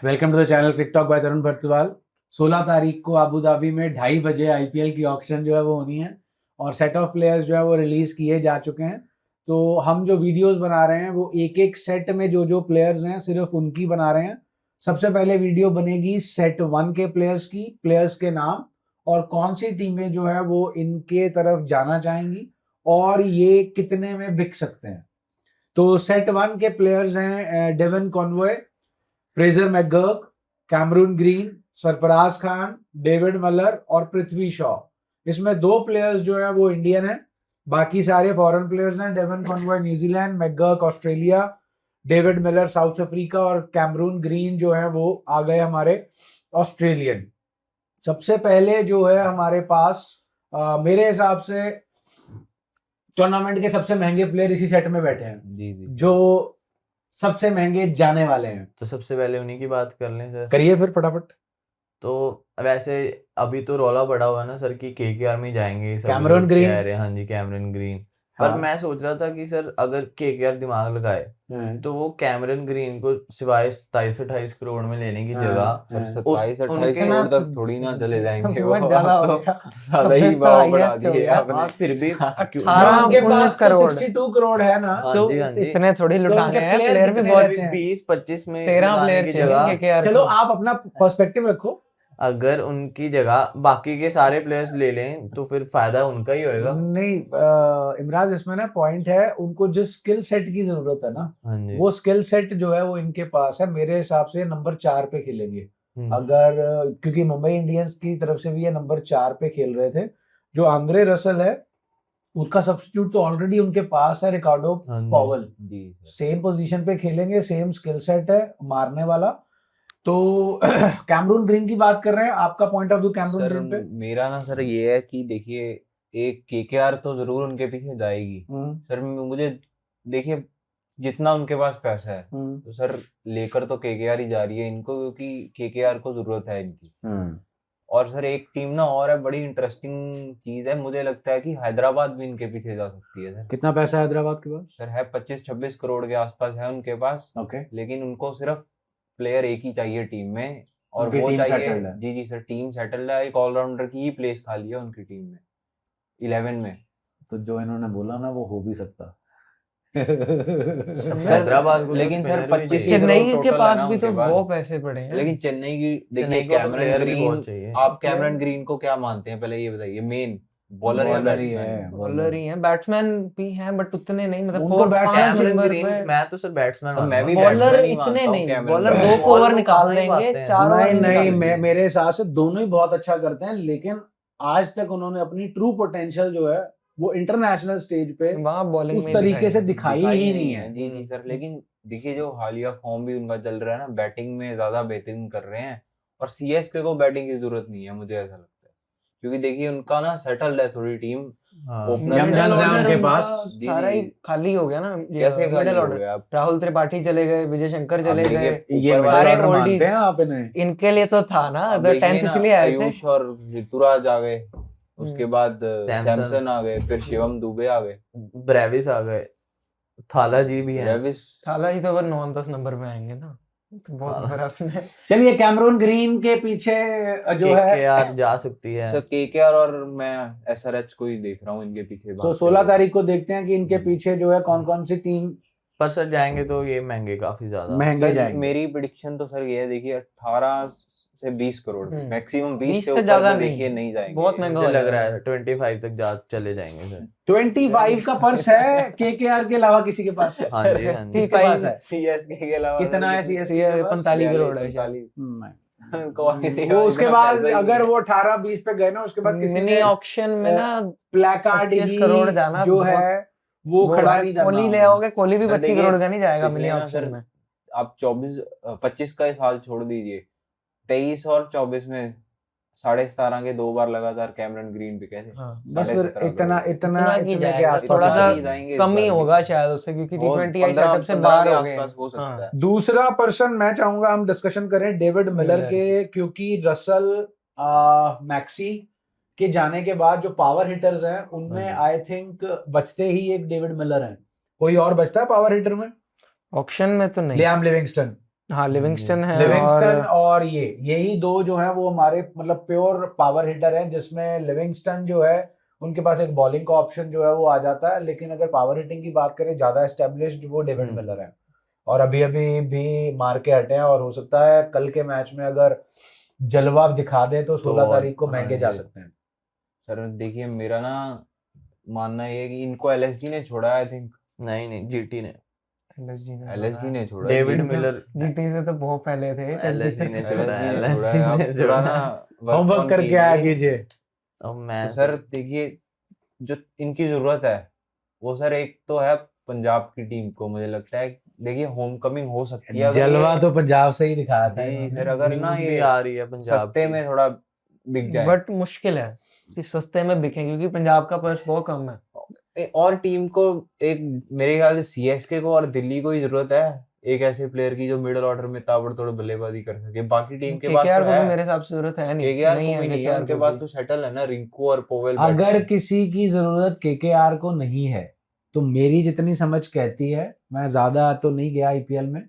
Welcome to the channel cric talk by Tarun Bharatwal. 16 तारीख को Abu Dhabi में 2:30 बजे आईपीएल की ऑक्शन जो है वो होनी है और सेट ऑफ प्लेयर्स जो है वो रिलीज किए जा चुके हैं। तो हम जो वीडियोस बना रहे हैं वो एक एक सेट में जो जो प्लेयर्स हैं सिर्फ उनकी बना रहे हैं। सबसे पहले वीडियो बनेगी सेट 1 के प्लेयर्स की, प्लेयर्स के नाम और कौन सी टीमें जो है वो इनके तरफ जाना चाहेंगी और ये कितने में बिक सकते हैं। तो सेट 1 के प्लेयर्स हैं Devon Conway, Fraser McGurk, Cameron Green, Sarfaraz Khan, David Miller और पृथ्वी शॉ। इसमें 2 प्लेयर्स जो है वो इंडियन हैं, बाकी सारे फॉरेन प्लेयर्स हैं। Devon Conway New Zealand, McGurk Australia, David Miller South Africa और कैमरून ग्रीन जो है वो आ गए हमारे ऑस्ट्रेलियन। सबसे पहले जो है हमारे पास मेरे हिसाब से टूर्नामेंट के सबसे महंगे प्लेयर इसी सेट में बैठे हैं जी जी जो सबसे महंगे जाने वाले हैं। तो सबसे पहले उन्हीं की बात कर लें सर। करिए फिर फटाफट। तो वैसे अभी तो रौला पड़ा हुआ है ना सर कि केकेआर में जाएंगे सब कैमरून लोग ग्रीन। कह रहे हैं। हाँ जी, कैमरून ग्रीन। हाँ। पर मैं सोच रहा था कि सर अगर केकेआर दिमाग लगाए तो वो कैमरून ग्रीन को सिवाय 27-28 करोड़ में लेने की जगह 27-28 करोड़ तक थोड़ी ना चले जाएंगे वो। बहुत ज्यादा हो तो गया। ज्यादा ही 26 तो भाव बढ़ा highest हो दिए गया। आपने। हाँ, फिर भी 18 उनके पास 19 करोड़ 62 करोड़ है ना। हाँ तो जी, हाँ जी। इतने थोड़ी लुटाने उनके हैं, player प्लेयर भी कितने बहुत रहते हैं? 20-25 में 13 लगाने प्लेयर की चाहिए जगह केकेआर चलो को। आप अपना पर्सपेक्टिव रखो। अगर उनकी जगह बाकी के सारे प्लेयर्स ले लें तो फिर फायदा उनका ही होएगा। नहीं इमराज, इसमें ना पॉइंट है, उनको जिस स्किल सेट की जरूरत है ना हाँ जी। वो स्किल सेट जो है वो इनके पास है। मेरे हिसाब से नंबर 4 पे खेलेंगे हम्म। अगर क्योंकि मुंबई इंडियंस की तरफ से भी ये नंबर 4 पे खेल रहे थे। जो आंद्रे रसल है उसका सब्स्टिट्यूट तो ऑलरेडी उनके पास है, रिकार्डो हाँ जी। पॉवल। जी सेम पोजीशन पे खेलेंगे, सेम स्किल सेट है मारने वाला। तो कैमरून ग्रीन की बात कर रहे हैं, आपका point of view Cameron sir Green पे? मेरा ना सर ये है कि देखिए एक केकेआर तो जरूर उनके पीछे जाएगी। सर मुझे देखिए जितना उनके पास पैसा है तो सर लेकर तो केकेआर ही जा रही है इनको, क्योंकि केकेआर को जरूरत है इनकी। और सर एक टीम ना और है, बड़ी इंटरेस्टिंग चीज है, मुझे लगता है कि हैदराबाद भी इनके पीछे जा सकती है। सर कितना पैसा है हैदराबाद के पास? सर है 25-26 करोड़ के आसपास है उनके पास। ओके। लेकिन उनको सिर्फ प्लेयर एक ही चाहिए टीम में, और उनकी वो टीम चाहिए। settled है। जी जी सर, टीम सेटल्ड है। एक ऑलराउंडर की ही प्लेस खाली है उनकी टीम में 11 में। तो जो इन्होंने बोला ना वो हो भी सकता। हैदराबाद को लेकिन सर 25 चेन्नई करोड़ के total है पास ना भी तो उनके पास। बहुत पैसे पड़े हैं। लेकिन चेन्नई की चेन्नई देखिए को तो player भी बहुत चाहिए। आप कैमरन ग्रीन को क्या मानते हैं पहले ये बताइए? मेन बॉलर या बॉलर ही बैट्समैन? है, बॉलर ही हैं, बैट्समैन भी हैं बट उतने नहीं, मतलब उनको 4-5 बैट्समैन नंबर ग्रीन पे। मैं तो सर बैट्समैन सर मैं भी बॉलर बैट्समैन ही इतने मानता हूं नहीं, कैमरन बॉलर ग्रीन 2 को। ओवर तो निकाल कहाँ ही देंगे, पाते हैं। 4 ओवर नहीं निकाल नहीं, देंगे। मेरे हिसाब से दोनों ही बहुत अच्छा करते हैं, लेकिन आज तक उन्होंने अपनी ट्रू पोटेंशियल जो है वो इंटरनेशनल स्टेज पे वहाँ बॉलिंग उस में तरीके से दिखाई दिखाई ही नहीं है। जी जी सर, लेकिन देखिए जो हालिया फॉर्म भी उनका चल रहा है ना, बैटिंग में ज्यादा बेहतरीन कर रहे हैं। और सीएसके को बैटिंग की जरूरत नहीं है, मुझे ऐसा लगता है, क्योंकि देखिए उनका ना सेटल्ड है थोड़ी team. Opener young middle guns हैं ऑर्डर उनके उनका पास। जी, सारा जी। ही खाली हो गया ना। कैसे खाली मिडिल हो ऑर्डर, गया? आप राहुल त्रिपाठी चले गए, विजय शंकर आप चले देखिए गए, ये ऊपर मिडिल वाले ऑर्डर oldies। मानते हैं आप इन्हें? इनके लिए तो था ना, आप द देखिए 10th ना, इसलिए आए थे। आयुष और ऋतुराज आ गए, उसके बाद सैमसन। सैमसन आ गए, फिर शिवम दुबे आ गए, ब्रेविस आ गए, थाला जी भी हैं। रेविस। थाला ही तो अगर 9-10 नंबर पे आएंगे ना, तो बहुत थाला। बर्फ ने। चलिए कैमरून ग्रीन के पीछे जो है केकेआर जा सकती है। सर केकेआर और मैं एसआरएच को ही देख रहा हूँ इनके पीछे। 16 तारीख को देखते हैं कि इनके पीछे जो है कौन कौन सी टीम पर सर जाएंगे तो ये महंगे काफी ज्यादा। महंगे सर जाएंगे। मेरी प्रिडिक्शन तो सर ये है, देखिए 18 से 20 करोड़ मैक्सिमम, 20 20 से से ऊपर ज्यादा तो देखिए नहीं, नहीं जाएंगे। बहुत महंगा मुझे हो लग जाएगा। रहा है 25 तक जा चले जाएंगे सर। 25 का पर्स है केकेआर के अलावा किसी के पास? हाँ जी, हाँ जी। किसके पास है? सीएसके के अलावा कितना है सीएसके के पास? 45 करोड़ है शायद। 45। वो उसके बाद अगर वो 18-20 पे गए ना, उसके बाद किसी मिनी ने ऑक्शन में ना प्लेकार्ड 25 करोड़ जाना जो बहुत- है वो खड़ा नहीं करना। कोहली ले आओगे, कोहली भी सर 25 देखिए, करोड़ का नहीं जाएगा पिछले मिनी ना ऑक्शन सर में। आप 25 का साल छोड़ दीजिए, 23 और 24 में 17.5 के 2 बार लगातार कैमरन ग्रीन पे कैसे हाँ, बस फिर 17.5 इतना करोड़। इतना की इतने के जाएगा, आसपास थोड़ा आ सा जाएगी। जाएंगे कम ही होगा शायद उससे, क्योंकि वो T20 आई 15 सेटअप से 15 बाहर के हो गए। आसपास हो सकता है। दूसरा पर्सन मैं चाहूंगा हम डिस्कशन करें डेविड मिलर मिलर के, क्योंकि रसल मैक्सी के जाने के बाद जो पावर हिटर्स हैं उनमें आई थिंक बचते ही एक डेविड मिलर हैं। कोई और बचता है पावर हिटर में? ऑक्शन में तो नहीं। लियाम लिविंगस्टन हाँ लिविंगस्टन है लिविंगस्टन और और यही दो जो है वो हमारे मतलब प्योर पावर हिटर हैं, जिसमें लिविंगस्टन जो है उनके पास एक बॉलिंग का ऑप्शन जो है वो आ जाता है, लेकिन अगर पावर हिटिंग की बात करें ज्यादा एस्टेब्लिश्ड वो डेविड मिलर है, और अभी अभी भी मार के हटे हैं, और हो सकता है कल के मैच में अगर जलवा दिखा दे तो 16 तारीख को महंगे जा सकते हैं। सर देखिए मेरा ना मानना ये है कि इनको एलएसजी ने छोड़ा, आई थिंक। नहीं जीटी ने एलएसजी ने छोड़ा, डेविड ये- मिलर जीटी से तो बहुत पहले थे एलएसजी ने छोड़ा LSG ने LSG छोड़ा है। आप ने थोड़ा छोड़ा ना है। होमवर्क करके आया कीजिए। अब मैं तो सर देखिए जो इनकी जरूरत है वो सर एक तो है पंजाब की टीम को, मुझे लगता है देखिए होमकमिंग हो सकती है अगर जलवा ये- तो पंजाब से ही दिखाया था जी इन्होंने। सर, अगर ना न्यूज़ भी ये आ रही है पंजाब सस्ते की। में थोड़ा बिक जाए। बट मुश्किल है कि सस्ते में बिके क्योंकि पंजाब का पर्स बहुत कम है। और टीम को एक मेरे ख्याल से सीएसके को और दिल्ली को ही जरूरत है एक ऐसे प्लेयर की जो मिडिल ऑर्डर में ताबड़तोड़ बल्लेबाजी कर सके। बाकी टीम के पास केकेआर तो को भी है, मेरे हिसाब से जरूरत है नहीं, केकेआर नहीं को भी नहीं है, KKR उनके को पास भी। तो सेटल है ना रिंकू और पोवेल। अगर किसी की जरूरत केकेआर को नहीं है तो मेरी जितनी समझ कहती है, मैं ज्यादा तो नहीं गया आईपीएल में,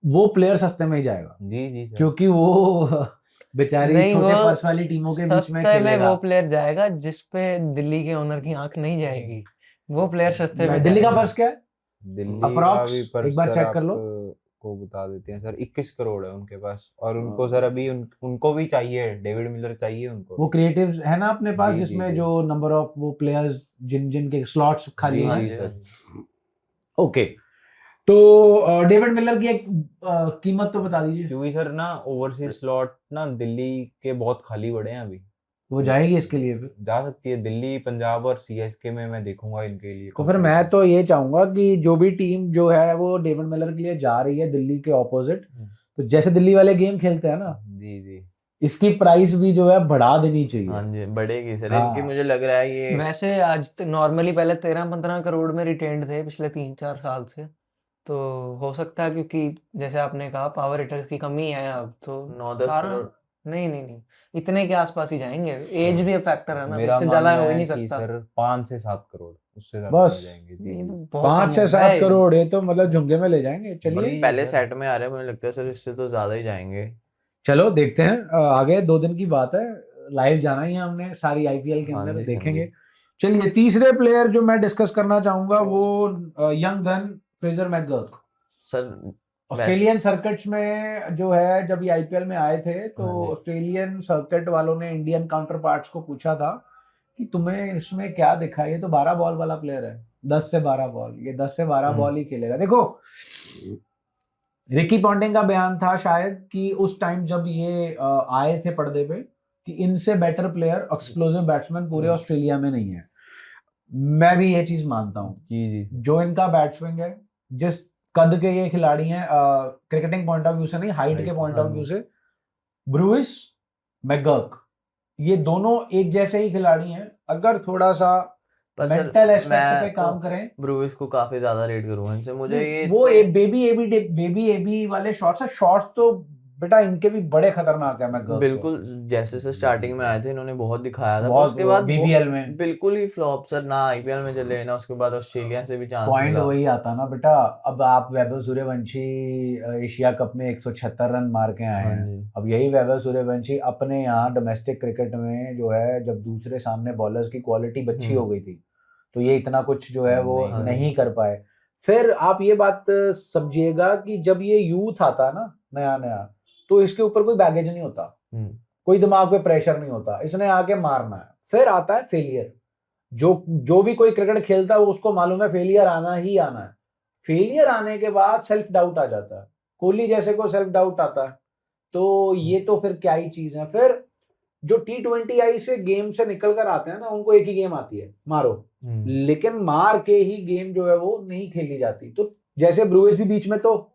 वो प्लेयर सस्ते में ही जाएगा, जी जी सर। क्योंकि वो बेचारी नहीं, छोटे वो पर्स वाली टीमों के बीच में सस्ते में खेलेगा। वो प्लेयर जाएगा जिस पे दिल्ली के ओनर की आंख नहीं जाएगी, वो प्लेयर सस्ते में दिल्ली का जाएगा। पर्स क्या है? दिल्ली का Approx, भी पर एक बार सर चेक कर लो। को बता देते हैं सर 21 करोड़ है उनके पास, और उनको सर अभी उनको भी चाहिए, डेविड मिलर चाहिए उनको। वो क्रिएटिव है ना अपने पास, जी, जी, जिसमें जी। जो नंबर ऑफ वो प्लेयर्स जिन के स्लॉट्स खाली जी, हैं। जी, जी, सर। ओके, तो डेविड मिलर की एक कीमत तो बता दीजिए। क्योंकि सर ना ओवरसीज स्लॉट ना दिल्ली के बहुत खाली पड़े हैं अभी, वो जाएगी इसके लिए फिर? जा सकती है दिल्ली, पंजाब और सीएसके में मैं देखूंगा इनके लिए। तो फिर मैं तो ये चाहूंगा कि जो भी टीम जो है वो डेविड मिलर के लिए जा रही है दिल्ली के ऑपोजिट, तो जैसे दिल्ली वाले गेम खेलते हैं ना, जी जी इसकी प्राइस भी जो है बढ़ा देनी चाहिए। हाँ जी बढ़ेगी सर हाँ। इनकी, मुझे लग रहा है ये वैसे आज नॉर्मली पहले 13-15 करोड़ में रिटेन्ड थे पिछले 3-4 साल से, तो हो सकता है क्योंकि जैसे आपने कहा पावर हिटर्स की कमी है अब, तो 9-10 सारा करोड़। नहीं इतने के आसपास ही जाएंगे। एज भी एक फैक्टर है ना, मेरा इससे ज्यादा मानना हो ही है नहीं कि सकता। सर 5 से 7 करोड़, उससे ज्यादा बस। नहीं जाएंगे। जी ये जी। तो बहुत 5 कम से हो 7 गया। करोड़ ये तो मतलब झुमके में ले जाएंगे। बट चलिए जी, पहले सर। सेट में आ रहे हैं, मुझे लगता है सर इससे तो ज्यादा ही जाएंगे। चलो देखते हैं, आगे 2 दिन की बात है, लाइव जाना ही है हमने सारी आईपीएल के हाँ अंदर, जी, हाँ देखेंगे। जी। चलिए तीसरे प्लेयर जो मैं डिस्कस करना चाहूंगा वो young gun Fraser McGurk. Sir Australian circuits में जो है जब ये आईपीएल में आए थे तो हाँ जी। ऑस्ट्रेलियन सर्किट वालों ने इंडियन काउंटर पार्ट्स को पूछा था कि तुम्हें इसमें क्या दिखा, ये तो 12 बॉल वाला प्लेयर है, 10 से 12 बॉल, ये 10 से 12 बॉल ही खेलेगा। देखो रिकी पॉन्टिंग का बयान था शायद कि उस टाइम जब ये आए थे पर्दे पे कि इनसे बेटर प्लेयर एक्सप्लोसिव बैट्समैन पूरे ऑस्ट्रेलिया में नहीं है। मैं भी ये चीज मानता हूँ। जी जी जो इनका बैट्समैन है, जिस कद के ये खिलाड़ी हैं, क्रिकेटिंग पॉइंट ऑफ व्यू से नहीं, हाइट के पॉइंट ऑफ व्यू से, ब्रूइस मैकगर्क, ये दोनों एक जैसे ही खिलाड़ी हैं। अगर थोड़ा सा पर सर, मेंटल एस्पेक्ट मैं पे काम तो करें, ब्रूइस को काफी ज्यादा रेट करूंगा इनसे, मुझे ये वो एक बेबी एबी वाले शॉट्स है, शॉट्स तो बेटा इनके भी बड़े खतरनाक है मैकगर्क। बिल्कुल जैसे से स्टार्टिंग में आए थे इन्होंने बहुत दिखाया था, बहुत उसके बाद बीबीएल में बिल्कुल ही फ्लॉप सर, ना आईपीएल में चले ना उसके बाद ऑस्ट्रेलिया से भी चांस पॉइंट मिला। वही आता ना बेटा। अब आप वैभव सूर्यवंशी एशिया कप में 176 रन मार के आए हाँ हैं। जी। अब यही वैभव सूर्यवंशी अपने यहाँ डोमेस्टिक क्रिकेट में जो है, जब दूसरे सामने बॉलर्स की क्वालिटी अच्छी हो गई थी तो ये इतना कुछ जो है वो नहीं कर पाए। फिर आप ये बात समझिएगा कि जब ये यूथ आता ना नया नया, तो इसके ऊपर कोई बैगेज नहीं होता, कोई दिमाग पे प्रेशर नहीं होता, इसने आके मारना है। फिर आता है फेलियर। जो भी कोई क्रिकेट खेलता है उसको मालूम है फेलियर आना ही आना है। फेलियर आने के बाद सेल्फ डाउट आ जाता है, कोहली जैसे को सेल्फ डाउट आता है, तो ये तो फिर क्या ही चीज है। फिर जो T20I से गेम से निकल कर आते हैं ना, उनको एक ही गेम आती है, मारो, लेकिन मार के ही गेम जो है वो नहीं खेली जाती। तो जैसे ब्रूइस भी बीच में तो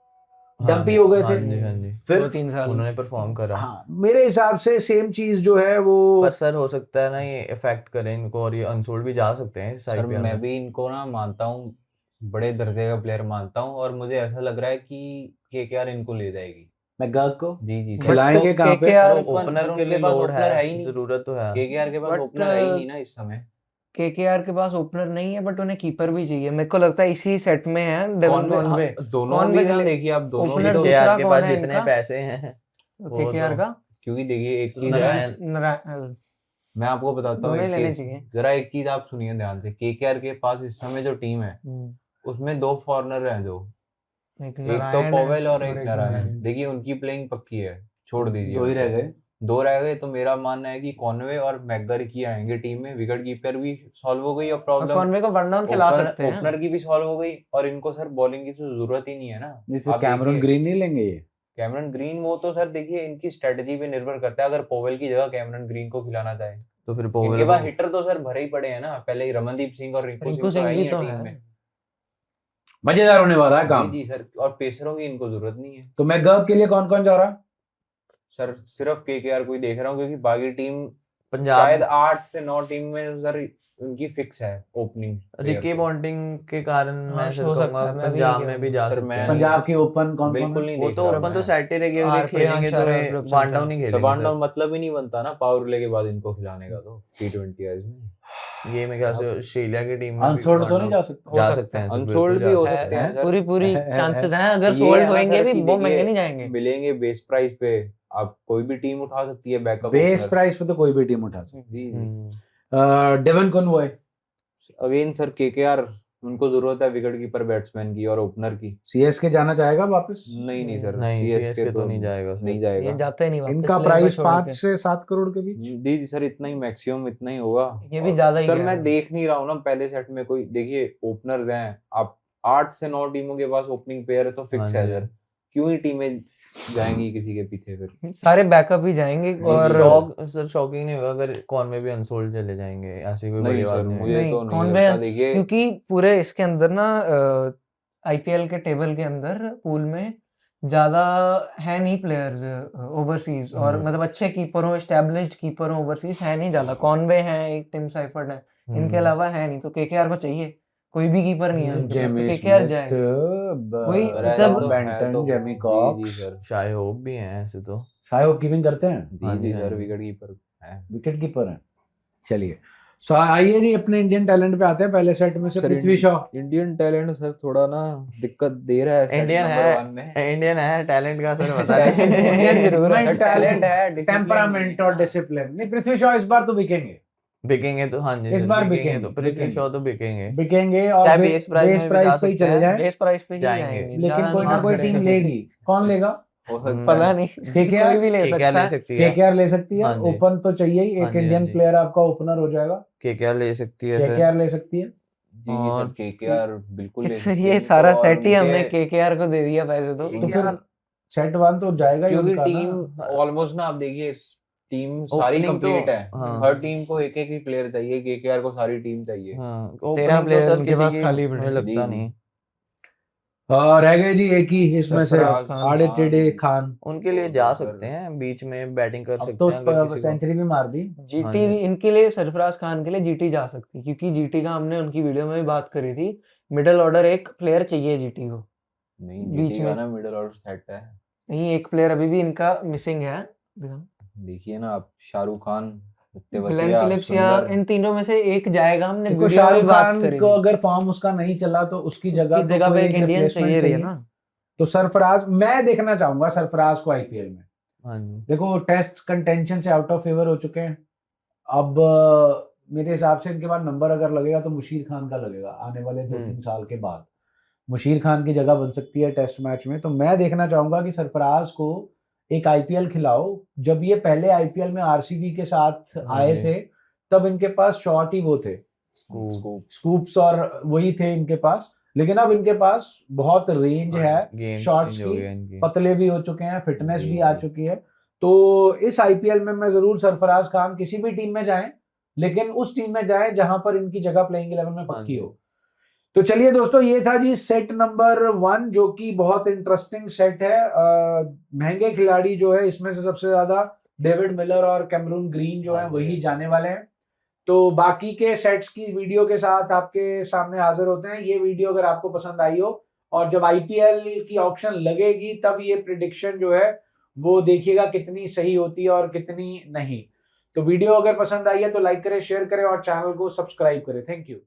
डंपी हो गए थे, फिर 2-3 साल उन्होंने परफॉर्म करा। हाँ, मेरे हिसाब से सेम चीज जो है वो। पर सर हो सकता है ना ये इफेक्ट करे इनको और ये अनसोल्ड भी जा सकते हैं इस सर आईपीएल मैं में। भी इनको ना मानता हूँ, बड़े दर्जे का प्लेयर मानता हूँ, और मुझे ऐसा लग रहा है कि केकेआर इनको ले जाएगी। मैकगर्क को जी जी खिलाएंगे कहाँ पे? KKR ओपनर के लिए लोड है, जरूरत तो है। केकेआर के पास ओपनर है ही नहीं ना इस समय। केकेआर के पास ओपनर नहीं है बट उन्हें कीपर भी चाहिए। मेरे को लगता है इसी सेट में है डेवन कॉनवे। दोनों कॉनवे भी के ना लिए देखिए आप दोनों ओपनर भी तो दूसरा के कौन पास है जितने इनका? पैसे हैं वो केकेआर तो का क्योंकि देखिए एक चीज नारायण। है, मैं आपको बताता हूँ दोनों ही एक लेने चीज, चाहिए। जरा एक चीज आप सुनिए ध्यान से। केकेआर के पास इस समय जो टीम है उसमें 2 फॉरनर हैं, जो एक एक तो नारायण है पॉवेल और एक एक नारायण। नारायण। देखिए उनकी प्लेइंग पक्की है, छोड़ दीजिए 2 ही रह उनको। गए। 2 रह गए तो मेरा मानना है कि कॉनवे और मैकगर्की आएंगे टीम में। विकेट कीपर भी सॉल्व हो गई और और प्रॉब्लम कॉनवे को वन डाउन खिला सकते हैं। ओपनर की भी सॉल्व हो गई, और इनको सर बॉलिंग की तो जरूरत ही नहीं है ना। नहीं फिर आप कैमरन देखिए ग्रीन नहीं लेंगे ये? कैमरन ग्रीन, वो तो सर देखिए इनकी स्ट्रेटजी पे निर्भर करता है। अगर पॉवेल की जगह कैमरन ग्रीन को खिलाना चाहे तो फिर इनके पोवेल पास को हिटर तो सर भरे ही पड़े हैं ना। पहले ही रमनदीप सिंह और रिंकू रिंकू सिंह तो सिंह है भी ही है तो टीम है। में। मजेदार होने वाला है जी काम। जी सर, और पेसरों की इनको जरूरत नहीं है तो मैकगर्क के लिए कौन कौन जा रहा? सर। सिर्फ केकेआर को ही देख रहा हूँ, क्योंकि बाकी टीम पंजाब शायद 8 से 9 टीम में सर उनकी फिक्स है ओपनिंग। रिकी पॉन्टिंग के कारण हाँ, मैं हो सर सकता कहूंगा है, मैं भी पंजाब यही में भी कहूंगा। जा सर, सकते मैं हैं। पंजाब की ओपन कौन बिल्कुल कौन है? नहीं वो देख तो रहा ओपन मैं। तो सेट ही रहेगी, अगर ये आर खेलेंगे तो प्रियांशा, ये ग्रुप वन सेंटर। डाउन ही तो खेलेंगे वन सर। डाउन मतलब ही नहीं बनता ना पावर प्ले के बाद इनको खिलाने का, तो T20 है इसमें। ये मेरे ख्याल से ऑस्ट्रेलिया की टीम में भी अनसोल्ड तो one नहीं down जा सकते? जा हो सकते हैं सर, अनसोल्ड बिल्कुल भी जा हो सकते सकते हैं। हैं सर। पूरी चांसेस हैं, अगर ये सोल्ड है ना होंगे सर भी कि वो महंगे देखिए नहीं जाएंगे। मिलेंगे बेस प्राइस पे, आप कोई भी टीम उठा सकती है बैकअप बेस ओपनर। प्राइस पे तो कोई भी टीम उठा सकती जी है। Devon Conway again sir KKR, उनको जरूरत है विकेट कीपर बैट्समैन की और ओपनर की। सीएसके जाना चाहेगा वापस? नहीं नहीं सर, नहीं, सीएसके CSK तो तो नहीं जाएगा सर। नहीं ये जाएगा। जाते नहीं वापस इनका प्लेयर को प्राइस छोड़ 5 के। से 7 करोड़ के बीच। जी जी सर, इतना ही मैक्सिमम इतना ही होगा। ये भी और ज्यादा ही सर कह मैं रहे हो। देख नहीं रहा हूँ ना पहले सेट में कोई। देखिए ओपनर्स हैं, आप 8 से 9 टीमों के पास ओपनिंग पेयर है तो फिक्स हाँ है जी। सर। क्यों ही टीमें जाएंगी किसी के पीछे फिर। सारे बैकअप ही जाएंगे। और शॉकिंग नहीं होगा अगर कॉनवे भी अनसोल्ड चले जाएंगे, ऐसी कोई नहीं बड़ी बात सर, नहीं मुझे होगी। नहीं तो नहीं कॉनवे, लगता। देखिए क्योंकि पूरे इसके अंदर ना आईपीएल के टेबल के अंदर पूल में ज्यादा है नहीं प्लेयर्स ओवरसीज, और मतलब अच्छे कीपर हो, एस्टैब्लिश्ड कीपर हो ओवरसीज है नहीं ज्यादा। कॉनवे है, एक टिम साइफर्ड है, इनके अलावा है नहीं। तो केकेआर को चाहिए, कोई भी कीपर नहीं है उनके पास, तो जेमी केकेआर स्मिथ, जाए। वही सर मतलब ऐसे टॉम तो है बेंटन, तो जेमी जी कॉक्स, सर। शाय होप भी हैं ऐसे तो। शायद कीपिंग करते हैं, हाँ जी जी, जी हाँ सर, जी। विकेट कीपर है। विकेट कीपर हैं। चलिए सो आइए जी अपने इंडियन टैलेंट पे आते हैं। पहले सेट में से sir, Prithvi Shaw. Indian talent sir थोड़ा ना दिक्कत दे रहा है सेट इंडियन नंबर है, 1 में। इंडियन है, टैलेंट का सर बता इंडियन जरूर है। सर टैलेंट है, डिसिप्लिन टेम्परामेंट और डिसिप्लिन नहीं। पृथ्वी शॉ इस बार तो बिकेंगे, बिकेंगे तो। हाँ जी इस सर, बार बिकेंगे तो बिकेंगे, पृथ्वी शॉ तो बिकेंगे। बिकेंगे और चाहे बेस प्राइस में भी जा प्राइस पे ही सकते चले हैं। जाएं, बेस प्राइस पे ही जाएंगे। जाएंगे, लेकिन ज्यादा कोई नहीं ना कोई करेंगे। टीम लेगी। कौन लेगा? हो सकता पता है। नहीं, KKR कोई भी ले केकेआर सकता ले है। सकती है, केकेआर ले सकती है। हाँ जी। ओपन तो चाहिए ही, हाँ एक जी, हाँ इंडियन जी। प्लेयर आपका ओपनर हो जाएगा। केकेआर ले सकती है सर। केकेआर ले सकती है। जी जी सर, केकेआर बिल्कुल ले सर सकती है ये इनको। सारा और सेट ही हमने मुझे- केकेआर को दे दिया पैसे तो। तो फिर सेट 1 तो जाएगा ही क्योंकि उनका ना। टीम ऑलमोस्ट ना, आप देखिए टीम सारी Opening तो- कंप्लीट है। हाँ। हर टीम को एक एक ही प्लेयर चाहिए, केकेआर को सारी टीम चाहिए। हाँ, 13 ओपनिंग तो प्लेयर सर उनके किसी पास की खाली पड़े मुझे हैं। लगता जी, नहीं। रह गए जी एक ही इसमें से, सरफराज खान। आदित्य खान। उनके लिए जा सकते हैं, बीच में बैटिंग कर अब सकते तो हैं अगर किसी को। सेंचुरी भी मार दी। जीटी हाँ जी। भी इनके लिए, सरफराज खान के लिए जीटी जा सकती है, क्योंकि जीटी का हमने उनकी वीडियो में भी बात करी थी। मिडिल ऑर्डर एक प्लेयर चाहिए जीटी को। नहीं, बीच जीटी में का ना मिडिल ऑर्डर सेट है। नहीं, एक प्लेयर अभी भी इनका मिसिंग है। देखिए ना आप, शाहरुख खान, ग्लेन तेवतिया, फिलिप्स या सुंदर। इन तीनों में से एक जाएगा। हमने देखो वीडियो में शाहरुख बात खान करी को थी। अगर फॉर्म उसका नहीं चला तो उसकी जगह उसकी जगह कोई पे एक इंडियन replacement चाहिए रही है ना। तो सरफराज, मैं देखना चाहूंगा सरफराज को आईपीएल में। हाँ जी। देखो टेस्ट कंटेंशन से आउट ऑफ फेवर हो चुके हैं। अब मेरे हिसाब से इनके बाद नंबर अगर लगेगा तो मुशीर खान का लगेगा आने वाले 2-3 साल के बाद। मुशीर खान की जगह बन सकती है टेस्ट मैच में। तो मैं देखना चाहूंगा कि सरफराज को एक आईपीएल खिलाओ। जब ये पहले आईपीएल में आरसीबी के साथ आए थे तब इनके पास शॉट ही वो थे, स्कूप्स और वही थे इनके पास। लेकिन अब इनके पास बहुत रेंज है शॉट्स की, पतले भी हो चुके हैं, फिटनेस भी आ चुकी है। तो इस आईपीएल में मैं जरूर सरफराज खान, किसी भी टीम में जाएं लेकिन उस टीम में जाएं जहां पर इनकी जगह प्लेइंग 11 में पक्की हो। तो चलिए दोस्तों, ये था जी सेट नंबर 1, जो कि बहुत इंटरेस्टिंग सेट है। महंगे खिलाड़ी जो है इसमें से सबसे ज्यादा डेविड मिलर और कैमरून ग्रीन जो है वही जाने वाले हैं। तो बाकी के सेट्स की वीडियो के साथ आपके सामने हाजिर होते हैं। ये वीडियो अगर आपको पसंद आई हो और जब आईपीएल की ऑक्शन लगेगी तब ये प्रिडिक्शन जो है वो देखिएगा कितनी सही होती है और कितनी नहीं। तो वीडियो अगर पसंद आई है तो लाइक करें, शेयर करें और चैनल को सब्सक्राइब करें। Thank you.